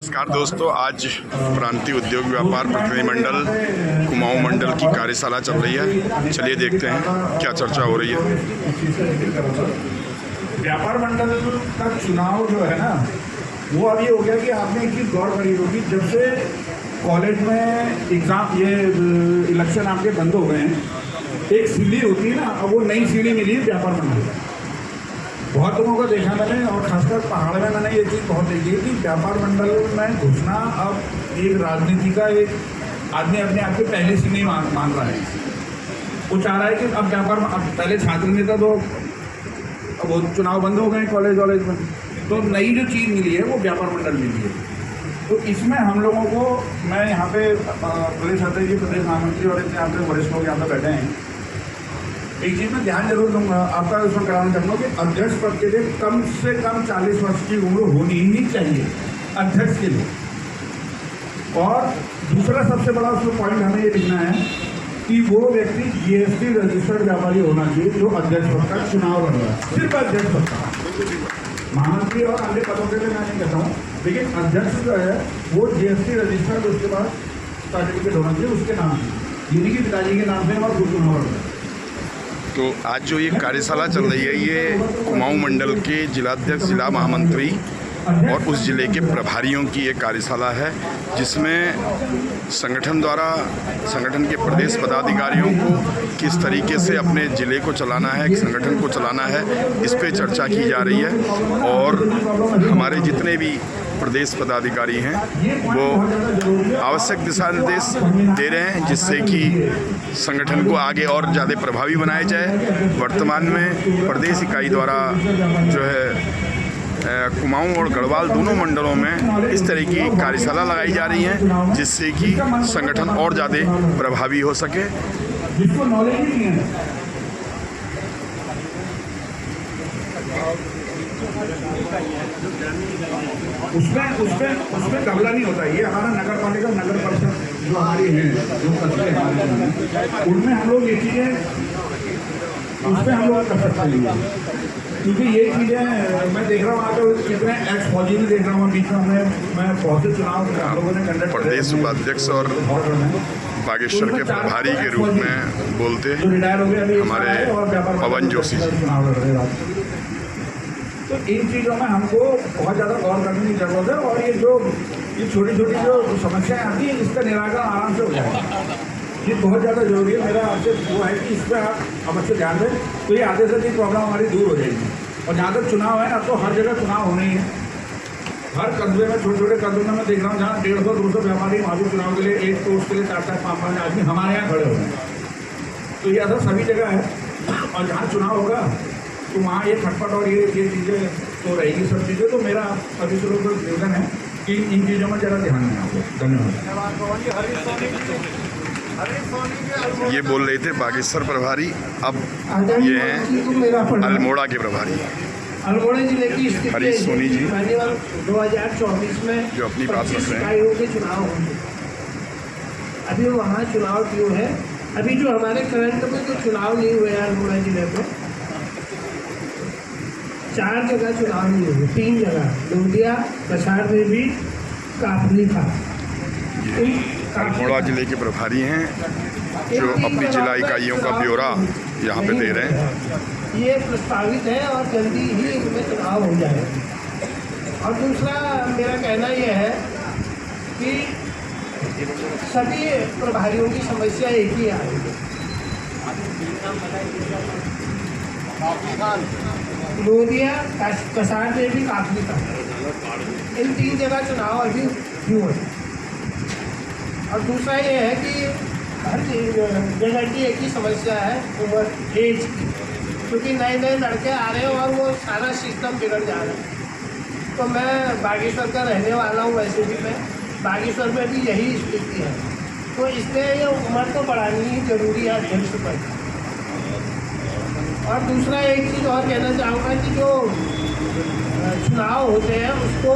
नमस्कार दोस्तों, आज प्रांतीय उद्योग व्यापार प्रतिनिधिमंडल कुमाऊं मंडल की कार्यशाला चल रही है। चलिए देखते हैं क्या चर्चा हो रही है। व्यापार मंडल का चुनाव जो है ना, वो अब ये हो गया कि आपने एक चीज़ गौर करी होगी, जब से कॉलेज में एग्ज़ाम ये इलेक्शन आपके बंद हो गए हैं, एक सीढ़ी होती है ना, अब वो नई सीढ़ी मिली है व्यापार मंडल। बहुत लोगों को देखा मैंने, और खासकर पहाड़ में मैंने ये चीज़ बहुत देखी है कि व्यापार मंडल में घुसना अब एक राजनीति का एक आदमी अपने आप को पहले से नहीं मान रहा है। वो चाह रहा है कि अब अब पहले छात्र नेता तो अब वो चुनाव बंद हो गए कॉलेज में, तो नई जो चीज़ मिली है वो व्यापार मंडल मिली है। तो इसमें हम लोगों को, मैं यहाँ पे प्रदेश अध्यक्ष जी, प्रदेश महामंत्री और इतने यहाँ पे वरिष्ठ लोग यहाँ पे बैठे हैं, एक चीज़ में ध्यान जरूर दूंगा आपका, उसमें कराना चाहूँगा कि अध्यक्ष पद के लिए कम से कम 40 वर्ष की उम्र होनी ही चाहिए अध्यक्ष के लिए। और दूसरा सबसे बड़ा उसमें पॉइंट हमें ये लिखना है कि वो व्यक्ति GST रजिस्टर्ड व्यापारी होना चाहिए जो अध्यक्ष पद का चुनाव लड़ रहा है। सिर्फ अध्यक्ष पद का, महामंत्री और अन्य पदों के लिए मैं नहीं कहता हूँ, लेकिन अध्यक्ष जो है वो GST रजिस्टर्ड, उसके बाद सर्टिफिकेट होना चाहिए उसके नाम से, यानी कि पिताजी के नाम से और खुद चुनाव लड़ रहा है। तो आज जो ये कार्यशाला चल रही है, ये कुमाऊं मंडल के जिलाध्यक्ष, जिला महामंत्री और उस जिले के प्रभारियों की एक कार्यशाला है, जिसमें संगठन द्वारा संगठन के प्रदेश पदाधिकारियों को किस तरीके से अपने ज़िले को चलाना है, संगठन को चलाना है, इस पे चर्चा की जा रही है। और हमारे जितने भी प्रदेश पदाधिकारी हैं वो आवश्यक दिशा निर्देश दे रहे हैं, जिससे कि संगठन को आगे और ज़्यादा प्रभावी बनाया जाए। वर्तमान में प्रदेश इकाई द्वारा जो है कुमाऊं और गढ़वाल दोनों मंडलों में इस तरह की कार्यशाला लगाई जा रही है, जिससे कि संगठन और ज़्यादा प्रभावी हो सके। जिसको नॉलेज ही नहीं है उसमें कबला नहीं होता। ये हमारा नगर पालिका, नगर परिषद जो हमारी है, जो कस्बे हमारे हैं, उनमें हम लोग ये चीज़ें, उसमें हम लोग कर सकते हैं। क्योंकि ये चीज़ें मैं देख रहा हूँ, आकर कितने एक्स फौजी भी देख रहा हूँ बीच में, मैं बहुत से चुनाव हम लोगों ने कंडक्ट, प्रदेश उपाध्यक्ष और बागेश्वर के प्रभारी के रूप में बोलते हमारे पवन जोशी जी। तो इन चीज़ों में हमको बहुत ज़्यादा गौर करने की ज़रूरत है, और ये छोटी छोटी जो समस्याएं आती हैं, इसका निराकरण आराम से हो जाएगा। ये बहुत ज़्यादा जरूरी है। मेरा आपसे वो है कि इस पर आप अच्छे ध्यान दें, तो ये आधे से अधिक प्रॉब्लम हमारी दूर हो जाएगी। और जहाँ तक चुनाव है, अब तो हर जगह चुनाव होने ही है। हर कस्बे में, छोटे छोटे कस्बों में मैं देख रहा हूँ जहाँ 150-200 व्यापारी वहाँ भी चुनाव के लिए, एक पोस्ट के लिए 4-5 आदमी हमारे यहाँ खड़े हो गए। तो ये ऐसा सभी जगह है, और जहाँ चुनाव होगा तो वहाँ ये खटपट और ये चीज़ें तो रहेगी, सब चीज़ें। तो मेरा सभी से लोगों को निवेदन है कि इन चीज़ों में ज़रा ध्यान दें आप लोग। धन्यवाद। ये बोल रहे थे बागेश्वर प्रभारी, अब ये हैं अल्मोड़ा के प्रभारी अल्मोड़ा जिले की हरीश सोनी जी, 2024 में जो अपनी बात रख रहे हैं। इकाइयों के चुनाव होंगे। अभी वहाँ चुनाव क्यों है? अभी जो हमारे करंट में जो चुनाव नहीं हुए हैं अल्मोड़ा जिले में, 4 जगह चुनाव नहीं हुए, 3 जगह, लोधिया, कसार में भी, काफली था। अल्मोड़ा जिले के प्रभारी हैं, जो अपनी जिला इकाइयों का ब्यौरा यहाँ पे दे रहे हैं। ये प्रस्तावित है और जल्दी ही इसमें चुनाव हो जाए। और दूसरा मेरा कहना यह है कि सभी प्रभारियों की समस्या एक ही आ रही है। लोधिया, कसार में भी, काफली था, इन 3 जगह चुनाव अभी क्यों है? और दूसरा ये है कि हर जगह की एक ही समस्या है, उम्र, एज, क्योंकि नए नए लड़के आ रहे हैं और वो सारा सिस्टम बिगड़ जा रहा है। तो मैं बागेश्वर का रहने वाला हूँ, वैसे भी मैं बागेश्वर में भी यही स्थिति है। तो इसलिए ये उम्र तो बढ़ानी ही जरूरी है अध्यक्ष पर। और दूसरा एक चीज़ और कहना चाहूँगा कि जो चुनाव होते हैं उसको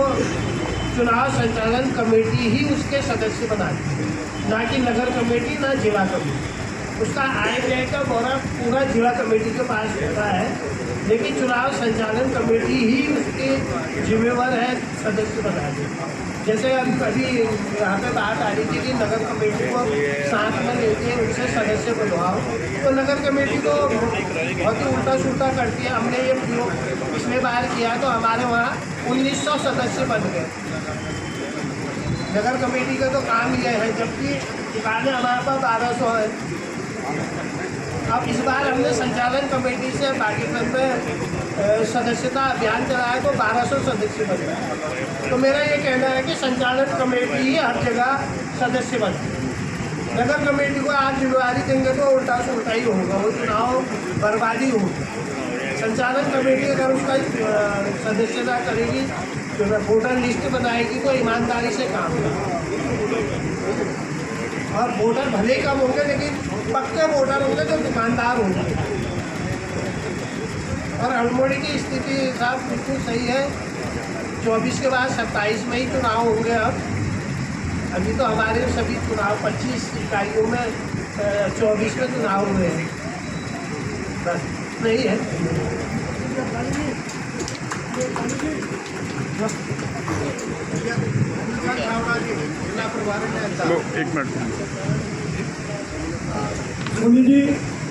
चुनाव संचालन कमेटी ही उसके सदस्य बनाती है, ना कि नगर कमेटी, ना जिला कमेटी। उसका आय व्यय का पूरा जिला कमेटी के पास रहता है, लेकिन चुनाव संचालन कमेटी ही उसके जिम्मेवार है सदस्य बनाने। जैसे अभी यहाँ पे बात आ रही थी कि नगर कमेटी को साथ में लेके उनसे सदस्य बनवाओ, तो नगर कमेटी तो बहुत ही उल्टा सुल्टा करती है। हमने ये पिछले बार किया तो हमारे वहाँ 1900 सदस्य बन गए। नगर कमेटी का तो काम ये है, जबकि दुकानें हमारे पास 1200 है। अब इस बार हमने संचालन कमेटी से पाकिस्तान में सदस्यता अभियान चलाया तो 1200 सदस्य बन गए। तो मेरा ये कहना है कि संचालन कमेटी ही हर जगह सदस्य बनती है। नगर कमेटी को आज जिम्मेदारी देंगे तो उल्टा सुल्टा ही होगा, वो चुनाव बर्बादी होगी। संचालन कमेटी अगर उसका सदस्यता करेगी, वोटर लिस्ट बनाएगी तो ईमानदारी से काम करेगी। और वोटर भले ही कम होंगे लेकिन पक्के वोटर होंगे जो दुकानदार होंगे। और अल्मोड़ी की स्थिति साहब बिल्कुल सही है। 24 के बाद 27 में ही चुनाव होंगे। अब अभी तो हमारे सभी चुनाव 25 इकाइयों में 24 में चुनाव हुए हैं, बस नहीं है। लो एक मिनट। सोनी जी,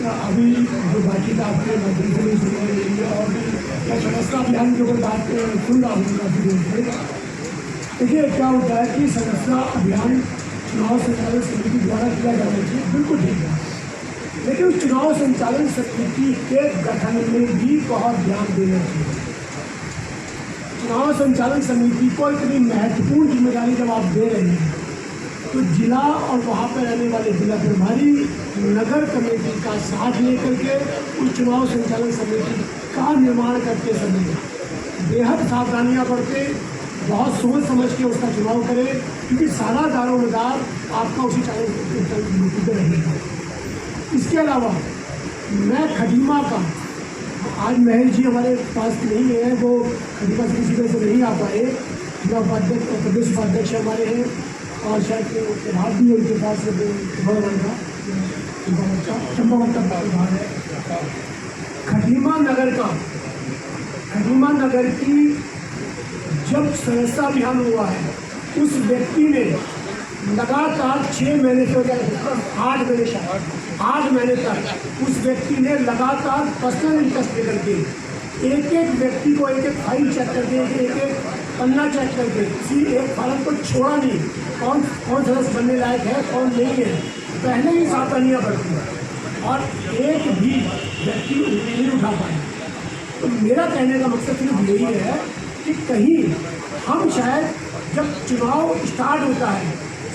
अभी जो बातचीत आपने मंत्री से भी सुन रही है और भी मैं सदस्यता अभियान के ऊपर बात सुन रहा हूँ काफ़ी देर से। देखिए क्या होता है कि सदस्यता अभियान चुनाव संचालन समिति द्वारा किया जाना चाहिए, बिल्कुल ठीक है, लेकिन उस चुनाव संचालन समिति के गठन में भी बहुत ध्यान देना चाहिए। चुनाव संचालन समिति को इतनी महत्वपूर्ण जिम्मेदारी जब आप दे रहे हैं तो जिला और वहाँ पर रहने वाले जिला प्रभारी नगर कमेटी का साथ लेकर के उस चुनाव संचालन समिति का निर्माण करते समय बेहद सावधानियाँ बरते, बहुत सोच समझ के उसका चुनाव करें, क्योंकि सारा दारोमदार आपका उसी चालीस समिति पर रहेगा। इसके अलावा मैं खटीमा का, आज महल जी हमारे पास नहीं है, वो खटीमा से किसी वजह से नहीं आ पाए, जिला उपाध्यक्ष और प्रदेश उपाध्यक्ष हमारे हैं और शायद प्रभाव भी उनके पास चंपावत का प्रभाव है। खटीमा नगर की जब सदस्यता अभियान हुआ है, उस व्यक्ति ने लगातार 6 महीने से 8 महीने तक उस व्यक्ति ने लगातार पर्सनल इंटरेस्ट लेकर के एक एक व्यक्ति को एक एक फाइल चेक करके, एक एक पन्ना चेक करके, किसी एक फार्म को छोड़ा नहीं, कौन सदस्य बनने लायक है कौन नहीं है, पहले ही सावधानियाँ बरती है और एक भी व्यक्ति नहीं उठा पाए। तो मेरा कहने का मकसद सिर्फ यही है कि कहीं हम शायद जब चुनाव स्टार्ट होता है,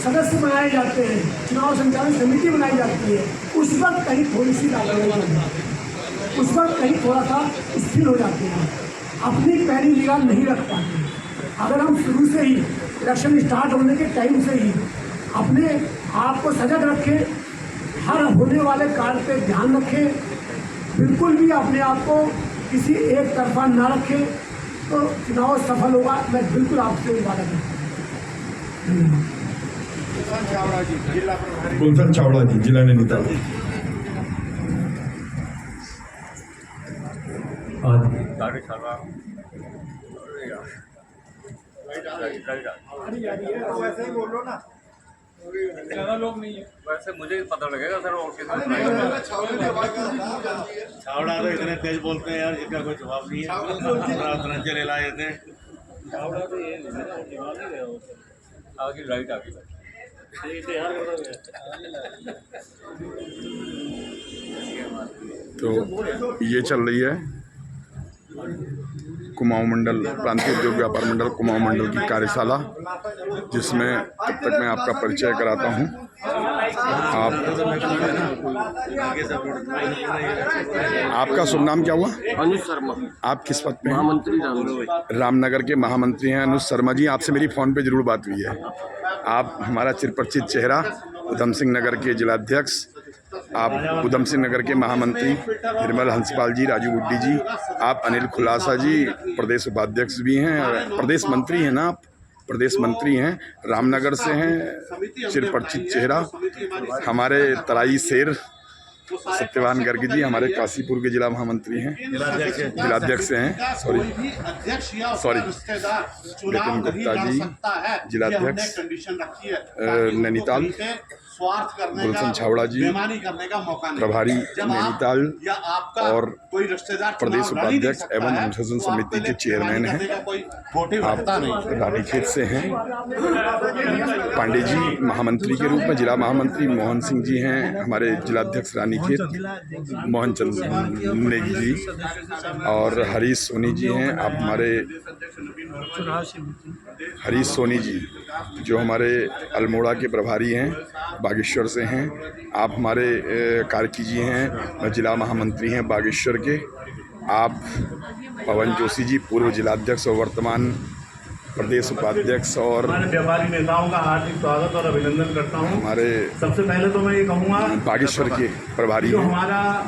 सदस्य बनाए जाते हैं, चुनाव संचालन समिति बनाई जाती है, उस वक्त कहीं थोड़ी सी लापरवाही हो जाती है, उस वक्त कहीं थोड़ा सा स्थिर हो जाते हैं, अपनी पैरी निगाह नहीं रख पाते। अगर हम शुरू से ही इलेक्शन स्टार्ट होने के टाइम से ही अपने आप को सजग रखें, हर होने वाले कार्य पे ध्यान रखें, बिल्कुल भी अपने आप को किसी एक तरफा ना रखें, तो चुनाव सफल होगा। मैं बिल्कुल आपसे वादा करता हूँ। गुलशन चावड़ा जी, जिला नैनीताल। वैसे ही बोल लो ना, ज़्यादा लोग नहीं है, वैसे मुझे पता लगेगा सर। और छावड़ा तो इतने तेज बोलते हैं यार, इसका कोई जवाब नहीं है। उतना चले लाए थे छावड़ा तो ये आगे राइट आगे तो ये चल रही है कुमाऊं मंडल प्रांतीय उद्योग व्यापार मंडल कुमाऊं मंडल की कार्यशाला, जिसमें तब तक मैं आपका परिचय कराता हूं। आपका शुभ नाम क्या हुआ? अनुज शर्मा। आप किस पद पे हैं? महामंत्री रामनगर के महामंत्री हैं अनुज शर्मा जी। आपसे मेरी फ़ोन पे ज़रूर बात हुई है। आप हमारा चिरपरिचित चेहरा, उधम सिंह नगर के जिलाध्यक्ष, आप उधम सिंह नगर के महामंत्री निर्मल हंसपाल जी, राजू गुड्डी जी, आप अनिल खुलासा जी प्रदेश उपाध्यक्ष भी हैं, प्रदेश मंत्री हैं ना आप, प्रदेश मंत्री हैं, रामनगर से हैं, चिरपरिचित चेहरा, हमारे तराई शेर सत्यवान गर्ग जी हमारे काशीपुर के जिला महामंत्री हैं, जिलाध्यक्ष हैं, सॉरी विपिन गुप्ता जी जिलाध्यक्ष नैनीताल, गुलशन छावड़ा जी प्रभारी नैनीताल और प्रदेश उपाध्यक्ष एवं अनुशासन समिति के चेयरमैन हैं। आप रानीखेत से हैं। पांडे जी महामंत्री के रूप में, जिला महामंत्री मोहन सिंह जी हैं हमारे जिलाध्यक्ष रानीखेत, मोहन चंद्र नेगी जी और हरीश सोनी जी हैं। आप हमारे हरीश सोनी जी जो हमारे अल्मोड़ा के प्रभारी हैं, बागेश्वर से हैं। आप हमारे कार्की जी हैं, जिला महामंत्री हैं बागेश्वर के। आप पवन जोशी जी पूर्व जिलाध्यक्ष और वर्तमान प्रदेश उपाध्यक्ष और व्यापारी नेताओं का हार्दिक स्वागत और अभिनंदन करता हूं। हमारे सबसे पहले तो मैं ये कहूँगा बागेश्वर के प्रभारी हैं,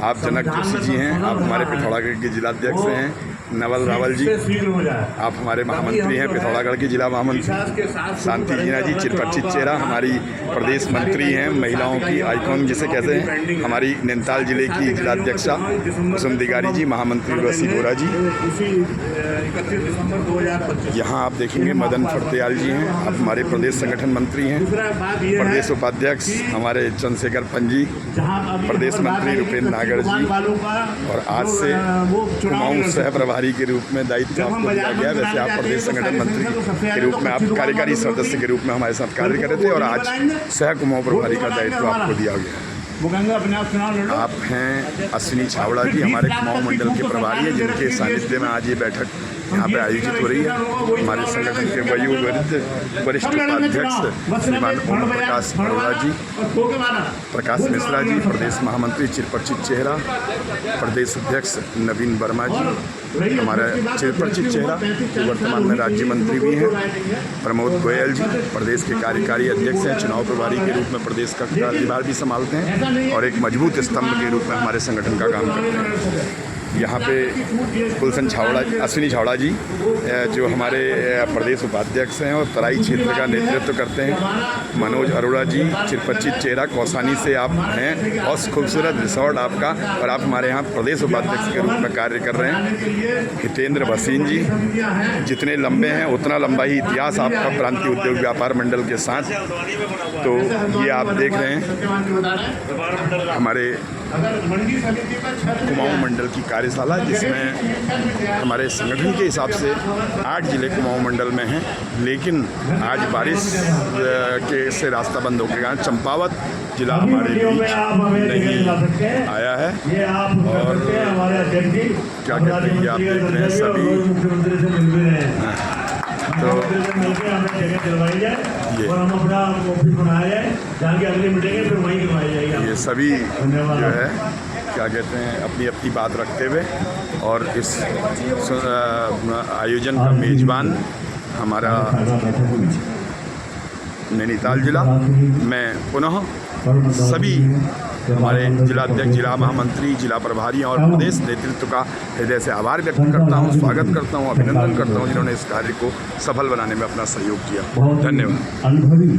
आप जनक जोशी जी हैं। आप हमारे पिथौरागढ़ के जिलाध्यक्ष हैं नवल रावल जी। आप हमारे महामंत्री हैं पिथौरागढ़ के जिला महामंत्री शांति जीना जी। चिरपचित चेहरा हमारी प्रदेश मंत्री हैं, महिलाओं की आइकॉन जिसे कहते हैं, हमारी नैनीताल जिले की जिलाध्यक्षा कुसुम दिगारी जी, महामंत्री उर्वशी गोरा जी। 31 दिसंबर 2025। यहाँ आप देखेंगे मदन फड़तियाल जी हैं, आप हमारे प्रदेश संगठन मंत्री हैं। प्रदेश उपाध्यक्ष हमारे चंद्रशेखर पंजी, प्रदेश मंत्री रुपेंद्र नागर जी। और आज से कुमाऊं सह प्रभारी के रूप में दायित्व आपको दिया गया। वैसे आप प्रदेश संगठन मंत्री के रूप में, आप कार्यकारी सदस्य के रूप में हमारे साथ कार्य कर रहे थे और आज सह कुमाऊं प्रभारी का दायित्व आपको दिया गया। आप हैं अश्विनी छावड़ा जी, हमारे कुमाऊं मंडल के प्रभारी हैं, जिनके सानिध्य में आज ये बैठक यहाँ पे आयोजित हो रही है। हमारे संगठन के वरिष्ठ उपाध्यक्ष श्रीमान ओम प्रकाश अरोड़ा जी, प्रकाश मिश्रा जी, प्रदेश महामंत्री चिरपचित चेहरा, प्रदेश अध्यक्ष नवीन वर्मा जी, हमारा चिरपचित चेहरा जो वर्तमान में राज्य मंत्री भी हैं, प्रमोद गोयल जी प्रदेश के कार्यकारी अध्यक्ष हैं, चुनाव प्रभारी के रूप में प्रदेश का कार्यभार भी संभालते हैं और एक मजबूत स्तंभ के रूप में हमारे संगठन का काम करते हैं। यहाँ पे गुलशन छावड़ा, अश्विनी छावड़ा जी जो हमारे प्रदेश उपाध्यक्ष हैं और तराई क्षेत्र का नेतृत्व करते हैं। मनोज अरोड़ा जी चिरपचित चेहरा कौसानी से आप हैं, बहुत खूबसूरत रिसोर्ट आपका, और आप हमारे यहाँ प्रदेश उपाध्यक्ष के रूप में कार्य कर रहे हैं। हितेंद्र भसीन जी, जितने लंबे हैं उतना लंबा ही इतिहास आपका प्रांतीय उद्योग व्यापार मंडल के साथ। तो ये आप देख रहे हैं हमारे कुमाऊं मंडल की कार्यशाला, जिसमें हमारे संगठन के हिसाब से 8 जिले कुमाऊं मंडल में हैं, लेकिन आज बारिश के से रास्ता बंद हो गया। चंपावत जिला हमारे बीच नहीं आया है और क्या कहते हैं, ये आप देख रहे हैं सभी। तो ये सभी जो है क्या कहते हैं अपनी अपनी बात रखते हुए, और इस आयोजन का मेज़बान हमारा नैनीताल जिला। मैं पुनः सभी हमारे जिलाध्यक्ष, जिला महामंत्री, जिला प्रभारी और प्रदेश नेतृत्व का हृदय से आभार व्यक्त करता हूं, स्वागत करता हूं, अभिनंदन करता हूं, जिन्होंने इस कार्य को सफल बनाने में अपना सहयोग किया। धन्यवाद।